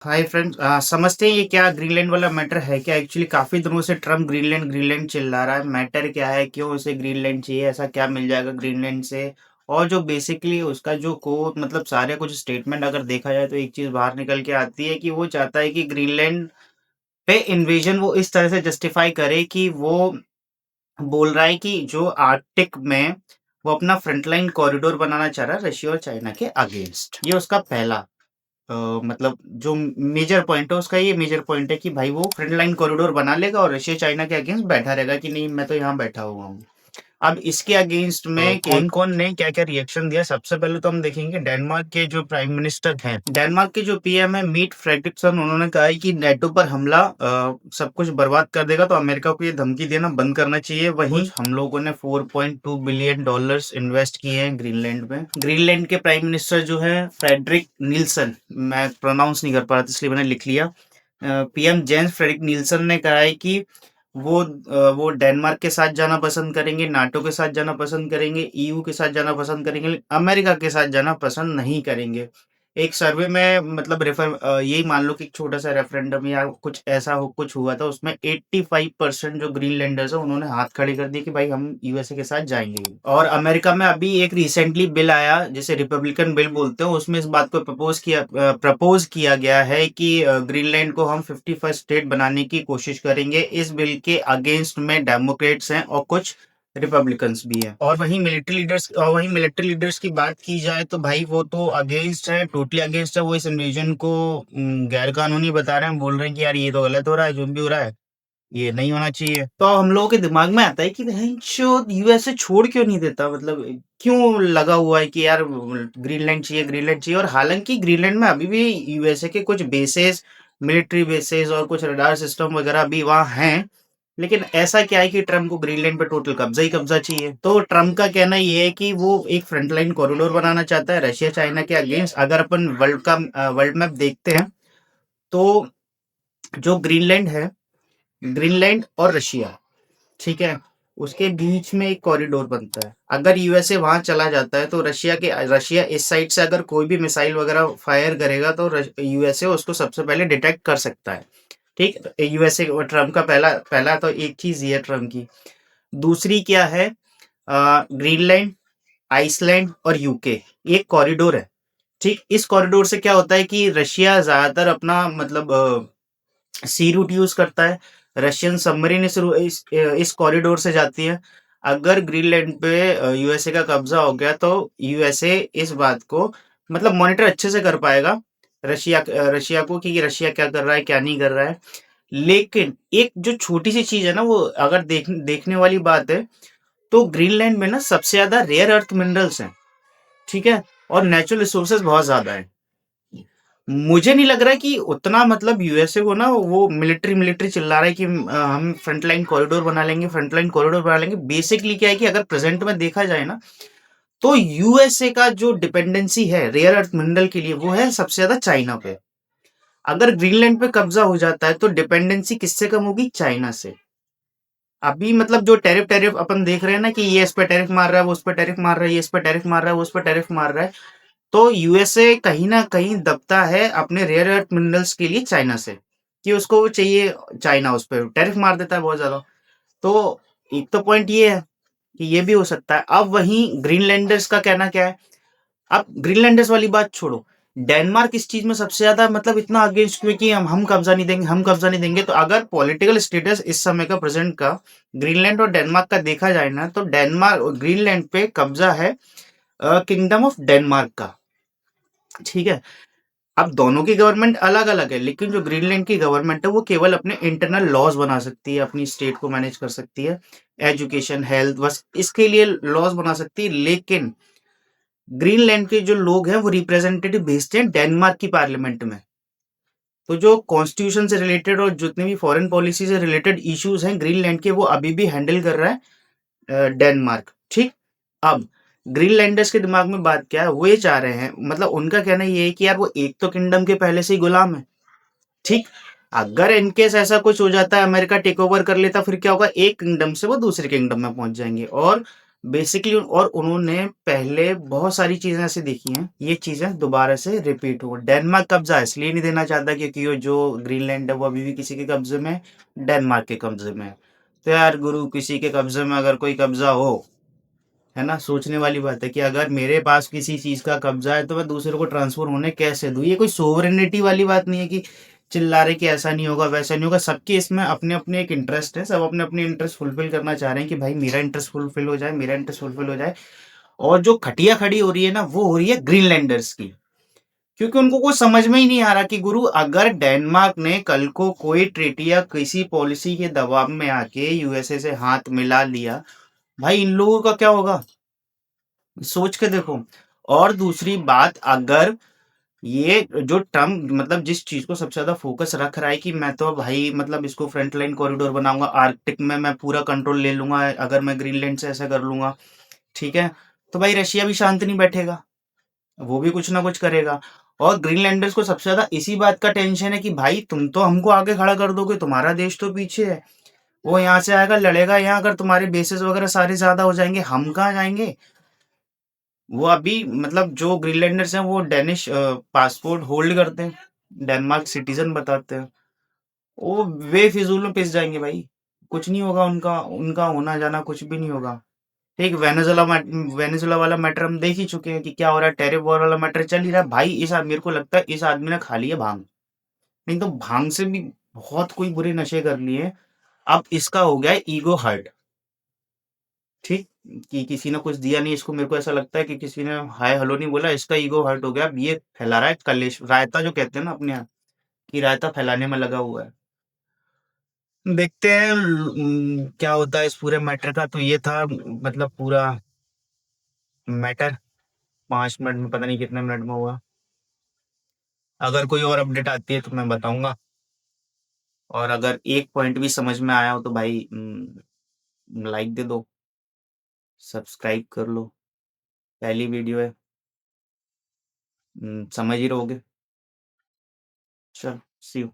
Hi friends, समझते हैं ये क्या ग्रीनलैंड वाला मैटर है क्या? एक्चुअली काफी दिनों से ट्रम्प ग्रीनलैंड ग्रीनलैंड चिल्ला रहा है। मैटर क्या है, क्यों उसे ग्रीनलैंड चाहिए, ऐसा क्या मिल जाएगा ग्रीनलैंड से? और जो बेसिकली उसका जो को मतलब सारे कुछ स्टेटमेंट अगर देखा जाए तो एक चीज बाहर निकल के आती है कि वो चाहता है कि ग्रीनलैंड पे इन्वेजन वो इस तरह से जस्टिफाई करे कि वो बोल रहा है कि जो आर्कटिक में वो अपना फ्रंटलाइन कॉरिडोर बनाना चाह रहा है रशिया और चाइना के अगेंस्ट। ये उसका पहला मतलब जो मेजर पॉइंट है उसका, ये मेजर पॉइंट है कि भाई वो फ्रंट लाइन कॉरिडोर बना लेगा और रशिया चाइना के अगेंस्ट बैठा रहेगा कि नहीं, मैं तो यहाँ बैठा हुआ हूँ। अब इसके अगेंस्ट में कौन कौन ने क्या क्या रिएक्शन दिया, सबसे पहले तो हम देखेंगे डेनमार्क के जो प्राइम मिनिस्टर हैं, डेनमार्क के जो पीएम है मीट फ्रेडरिक्सन। उन्होंने कहा है कि नेटो पर हमला सब कुछ बर्बाद कर देगा, तो अमेरिका को ये धमकी देना बंद करना चाहिए। वहीं हम लोगों ने 4.2 बिलियन डॉलर्स इन्वेस्ट किए हैं ग्रीनलैंड में। ग्रीनलैंड के प्राइम मिनिस्टर जो है फ्रेडरिक नील्सन, मैं प्रोनाउंस नहीं कर पा रहा था इसलिए मैंने लिख लिया। पीएम जेन्स फ्रेडरिक नील्सन ने कहा है कि वो डेनमार्क के साथ जाना पसंद करेंगे, नाटो के साथ जाना पसंद करेंगे, ईयू के साथ जाना पसंद करेंगे, लेकिन अमेरिका के साथ जाना पसंद नहीं करेंगे। एक सर्वे में मतलब यही मान लो कि एक छोटा सा रेफरेंडम या कुछ ऐसा कुछ हुआ था, उसमें 85% जो ग्रीनलैंडर्स है उन्होंने हाथ खड़े कर दिए कि भाई हम यूएसए के साथ जाएंगे। और अमेरिका में अभी एक रिसेंटली बिल आया जिसे रिपब्लिकन बिल बोलते हैं, उसमें इस बात को प्रपोज किया गया है कि ग्रीनलैंड को हम 51st स्टेट बनाने की कोशिश करेंगे। इस बिल के अगेंस्ट में डेमोक्रेट्स हैं और कुछ रिपब्लिकन्स भी है। और वहीं मिलिट्री लीडर्स की बात की जाए तो भाई वो तो अगेंस्ट है, टोटली अगेंस्ट है। वो इस इन्वेजन को गैर कानूनी बता रहे हैं, बोल रहे हैं कि यार ये तो गलत हो रहा है, जो भी हो रहा है ये नहीं होना चाहिए। तो हम लोगों के दिमाग में आता है कि यूएसए छोड़ क्यों नहीं देता, मतलब क्यों लगा हुआ है कि यार ग्रीनलैंड चाहिए, ग्रीनलैंड चाहिए। और हालांकि ग्रीनलैंड में अभी भी यूएसए के कुछ बेसेस, मिलिट्री बेसेस और कुछ रडार सिस्टम वगैरह भी वहाँ हैं। लेकिन ऐसा क्या है कि ट्रम्प को ग्रीनलैंड पे टोटल कब्जा ही कब्जा चाहिए। तो ट्रम्प का कहना ये है कि वो एक फ्रंटलाइन कॉरिडोर बनाना चाहता है रशिया चाइना के अगेंस्ट। अगर अपन वर्ल्ड मैप देखते हैं तो जो ग्रीनलैंड है, ग्रीनलैंड और रशिया, ठीक है, उसके बीच में एक कॉरिडोर बनता है। अगर यूएसए वहां चला जाता है तो रशिया इस साइड से अगर कोई भी मिसाइल वगैरह फायर करेगा तो यूएसए उसको सबसे पहले डिटेक्ट कर सकता है। ठीक, यूएसए ट्रम्प का पहला पहला तो एक चीज ये है ट्रम्प की। दूसरी क्या है, ग्रीनलैंड, आइसलैंड और यूके, एक कॉरिडोर है। ठीक, इस कॉरिडोर से क्या होता है कि रशिया ज्यादातर अपना मतलब सी रूट यूज करता है। रशियन सबमरीन इस कॉरिडोर से जाती है। अगर ग्रीनलैंड पे यूएसए का कब्जा हो गया तो यूएसए इस बात को मतलब मॉनिटर अच्छे से कर पाएगा रशिया को कि रशिया क्या कर रहा है क्या नहीं कर रहा है। लेकिन एक जो छोटी सी चीज है ना, वो अगर देखने वाली बात है, तो ग्रीनलैंड में ना सबसे ज्यादा रेयर अर्थ मिनरल्स हैं। ठीक है, और नेचुरल रिसोर्सेज बहुत ज्यादा है। मुझे नहीं लग रहा है कि उतना मतलब यूएसए को ना वो मिलिट्री मिलिट्री चिल्ला रहा है कि हम फ्रंटलाइन कॉरिडोर बना लेंगे, फ्रंटलाइन कॉरिडोर बना लेंगे। बेसिकली क्या है कि अगर प्रेजेंट में देखा जाए ना, तो यूएसए का जो डिपेंडेंसी है रेयर अर्थ मिनरल के लिए वो है सबसे ज्यादा चाइना पे। अगर ग्रीनलैंड पे कब्जा हो जाता है तो डिपेंडेंसी किससे कम होगी? चाइना से। अभी मतलब जो टैरिफ टैरिफ अपन देख रहे हैं ना कि ये इस पे टैरिफ मार रहा है, वो उस पे टैरिफ मार रहा है, ये इस पे टैरिफ मार रहा है, वो उस पे टैरिफ मार रहा है, तो यूएसए कहीं ना कहीं दबता है अपने रेयर अर्थ मिनरल्स के लिए चाइना से, कि उसको चाहिए। चाइना उस पर टैरिफ मार देता है बहुत ज्यादा। तो एक तो पॉइंट ये है कि ये भी हो सकता है। अब वहीं ग्रीनलैंडर्स का कहना क्या है? अब ग्रीनलैंडर्स वाली बात छोड़ो, डेनमार्क इस चीज में सबसे ज्यादा मतलब इतना अगेंस्ट हुए कि हम कब्जा नहीं देंगे, हम कब्जा नहीं देंगे। तो अगर पॉलिटिकल स्टेटस इस समय का प्रेजेंट का ग्रीनलैंड और डेनमार्क का देखा जाए ना, तो डेनमार्क ग्रीनलैंड पे कब्जा है किंगडम ऑफ डेनमार्क का। ठीक है, अब दोनों की गवर्नमेंट अलग अलग है, लेकिन जो ग्रीनलैंड की गवर्नमेंट है वो केवल अपने इंटरनल लॉज बना सकती है, अपनी स्टेट को मैनेज कर सकती है, एजुकेशन हेल्थ बस इसके लिए लॉज बना सकती है। लेकिन ग्रीनलैंड के जो लोग हैं वो रिप्रेजेंटेटिव भेजते हैं डेनमार्क की पार्लियामेंट में। तो जो कॉन्स्टिट्यूशन से रिलेटेड और जितने भी फॉरेन पॉलिसी से रिलेटेड इश्यूज हैं ग्रीनलैंड के, वो अभी भी हैंडल कर रहा है डेनमार्क। ठीक, अब ग्रीनलैंडर्स के दिमाग में बात क्या है, वो ये चाह रहे हैं, मतलब उनका कहना ये है कि यार वो एक तो किंगडम के पहले से ही गुलाम है। ठीक, अगर इनकेस ऐसा कुछ हो जाता है, अमेरिका टेक ओवर कर लेता, फिर क्या होगा? एक किंगडम से वो दूसरे किंगडम में पहुंच जाएंगे और बेसिकली और उन्होंने पहले बहुत सारी चीजें ऐसी देखी हैं, ये चीजें दोबारा से रिपीट हो। डेनमार्क कब्जा इसलिए नहीं देना चाहता क्योंकि वो जो ग्रीनलैंड है वो अभी भी किसी के कब्जे में है, डेनमार्क के कब्जे में है। तो यार गुरु, किसी के कब्जे में अगर कोई कब्जा हो, है ना, सोचने वाली बात है कि अगर मेरे पास किसी चीज का कब्जा है तो मैं दूसरे को ट्रांसफर होने कैसे दूं। ये कोई सोवरेनिटी वाली बात नहीं है कि चिल्ला रहे कि ऐसा नहीं होगा वैसा नहीं होगा। सबके इसमें अपने अपने एक इंटरेस्ट है, सब अपने अपने इंटरेस्ट फुलफिल करना चाह रहे हैं कि भाई मेरा इंटरेस्ट फुलफिल हो जाए, मेरा इंटरेस्ट फुलफिल हो जाए। और जो खटिया खड़ी हो रही है ना, वो हो रही है ग्रीनलैंडर्स की, क्योंकि उनको कुछ समझ में ही नहीं आ रहा कि गुरु, अगर डेनमार्क ने कल को कोई ट्रीटी या किसी पॉलिसी के दबाव में आके यूएसए से हाथ मिला लिया, भाई इन लोगों का क्या होगा, सोच के देखो। और दूसरी बात, अगर ये जो ट्रम्प मतलब जिस चीज को सबसे ज्यादा फोकस रख रहा है कि मैं तो भाई मतलब इसको फ्रंट लाइन कॉरिडोर बनाऊंगा, आर्कटिक में मैं पूरा कंट्रोल ले लूंगा अगर मैं ग्रीनलैंड से ऐसा कर लूंगा, ठीक है, तो भाई रशिया भी शांत नहीं बैठेगा, वो भी कुछ ना कुछ करेगा। और ग्रीनलैंडर्स को सबसे ज्यादा इसी बात का टेंशन है कि भाई तुम तो हमको आगे खड़ा कर दोगे, तुम्हारा देश तो पीछे है, वो यहाँ से आएगा लड़ेगा यहाँ, अगर तुम्हारे बेसिस वगैरह सारे ज्यादा हो जाएंगे हम कहाँ जाएंगे। वो अभी मतलब जो ग्रीनलैंडर्स हैं वो डेनिश पासपोर्ट होल्ड करते हैं, डेनमार्क सिटीजन बताते हैं, वो बेफिजूल में पिस जाएंगे भाई, कुछ नहीं होगा उनका, उनका होना जाना कुछ भी नहीं होगा। ठीक, वेनेजुला वाला मैटर हम देख ही चुके हैं कि क्या हो रहा है, टेरिफ वॉर वाला मैटर चल ही रहा है भाई। मेरे को लगता है इस आदमी ने खा लिया भांग, नहीं तो भांग से भी बहुत कोई बुरे नशे कर लिए। अब इसका हो गया है ईगो हर्ट, ठीक, कि किसी ने कुछ दिया नहीं इसको, मेरे को ऐसा लगता है कि किसी ने हाय हेलो नहीं बोला, इसका ईगो हर्ट हो गया। अब ये फैला रहा है कलेश, रायता जो कहते हैं ना अपने यहाँ, कि रायता फैलाने में लगा हुआ है। देखते हैं क्या होता है इस पूरे मैटर का। तो ये था मतलब पूरा मैटर, 5 मिनट में पता नहीं कितने मिनट में हुआ। अगर कोई और अपडेट आती है तो मैं बताऊंगा, और अगर एक पॉइंट भी समझ में आया हो तो भाई लाइक दे दो, सब्सक्राइब कर लो, पहली वीडियो है, समझ ही रहोगे। चल, सी यू।